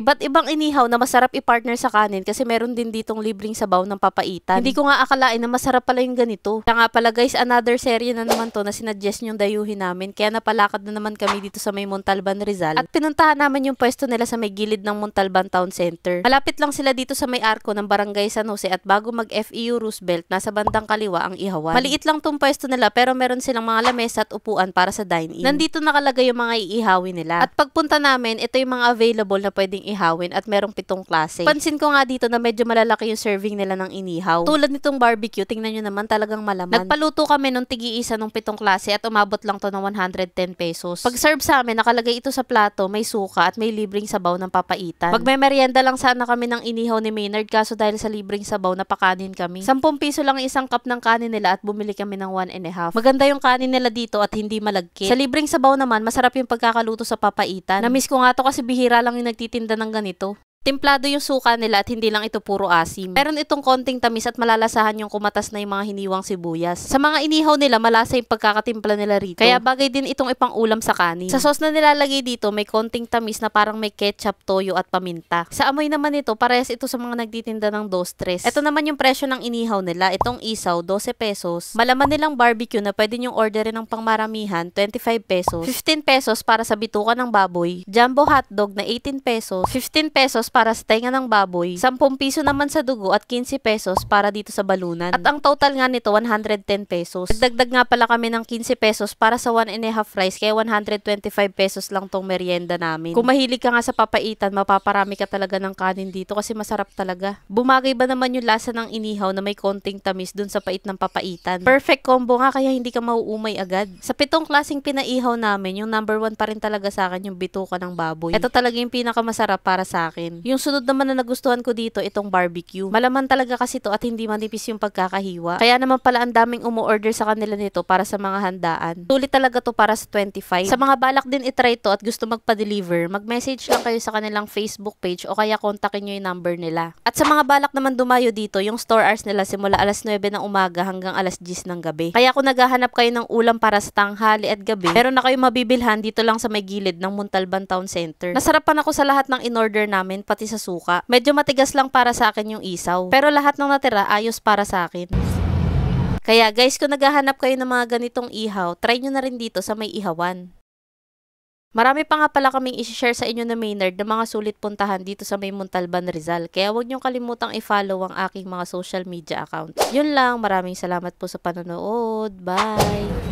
Iba't ibang inihaw na masarap i-partner sa kanin kasi meron din ditong libreng sabaw ng papaitan. Hindi ko nga akalain na masarap pala yung ganito. Kaya nga pala guys, another serye na naman to na sinuggest nyong dayuhin namin. Kaya napalakad na naman kami dito sa may Montalban, Rizal. At pinuntahan namin yung pwesto nila sa may gilid ng Montalban Town Center. Malapit lang sila dito sa may arko ng Barangay San Jose at bago mag-FEU Roosevelt, nasa bandang kaliwa ang ihawan. Maliit lang tong pwesto nila pero meron silang mga lamesa at upuan para sa dine-in. Nandito nakalagay yung mga iihawin nila. At pagpunta namin, ito yung mga available na pwedeng ihawin at merong 7 klase. Pansin ko nga dito na medyo malalaki yung serving nila ng inihaw. Tulad nitong barbecue, tingnan nyo naman talagang malaman. Nagpaluto kami nung tigi-isa ng 7 klase at umabot lang to ng 110 pesos. Pag serve sa amin, nakalagay ito sa plato, may suka at may libreng sabaw ng papaitan. Magme-merienda lang sana kami ng inihaw ni Maynard kaso dahil sa libreng sabaw na pakanin kami. 10 piso lang isang cup ng kanin nila at bumili kami ng 1.5. Maganda yung kanin nila dito at hindi malagkit. Sa libreng sabaw naman, masarap yung pagkakaluto sa papaitan. Na-miss ko nga to kasi bihira lang yung nagtitinda ng ganito. Templado yung suka nila at hindi lang ito puro asim. Meron itong konting tamis at malalasahan yung kumatas na yung mga hiniwang sibuyas. Sa mga inihaw nila, malasa yung pagkakatimpla nila rito. Kaya bagay din itong ipang-ulam sa kanin. Sa sauce na nilalagay dito, may konting tamis na parang may ketchup, toyo at paminta. Sa amoy naman ito, parehas ito sa mga nagtitinda ng 2-3. Ito naman yung presyo ng inihaw nila. Itong isaw, 12 pesos. Malaman nilang barbecue na pwede nyong orderin ng pangmaramihan, 25 pesos. 15 pesos para sa bituka ng baboy. Jumbo hotdog na 18 pesos. 15 pesos para sa tenga ng baboy, 10 piso naman sa dugo at 15 pesos para dito sa balunan. At ang total nga nito 110 pesos. Nagdagdag nga pala kami ng 15 pesos para sa 1.5 rice kaya 125 pesos lang tong merienda namin. Kung mahilig ka nga sa papaitan, mapaparami ka talaga ng kanin dito kasi masarap talaga. Bumagay ba naman yung lasa ng inihaw na may konting tamis dun sa pait ng papaitan? Perfect combo nga kaya hindi ka mauumay agad. Sa 7 klaseng pinaihaw namin, yung number 1 pa rin talaga sa akin yung bituka ng baboy. Ito talaga yung pinakamasarap para sa akin. Yung sunod naman na nagustuhan ko dito, itong barbecue. Malaman talaga kasi to at hindi manipis yung pagkakahiwa. Kaya naman pala ang daming umu-order sa kanila nito para sa mga handaan. Sulit talaga to para sa 25. Sa mga balak din itry to at gusto magpa-deliver, mag-message lang kayo sa kanilang Facebook page o kaya kontakin nyo yung number nila. At sa mga balak naman dumayo dito, yung store hours nila simula alas 9 ng umaga hanggang alas 10 ng gabi. Kaya kung naghahanap kayo ng ulam para sa tanghali at gabi, meron na kayong mabibilhan dito lang sa may gilid ng Montalban Town Center. Nasarapan ako sa lahat ng in-order namin, pati sa suka. Medyo matigas lang para sa akin yung isaw. Pero lahat ng natira, ayos para sa akin. Kaya guys, kung naghahanap kayo ng mga ganitong ihaw, try nyo na rin dito sa may ihawan. Marami pa nga pala kaming i-share sa inyo na Maynard na mga sulit puntahan dito sa may Montalban, Rizal. Kaya huwag niyong kalimutang i-follow ang aking mga social media account. Yun lang, maraming salamat po sa panonood. Bye!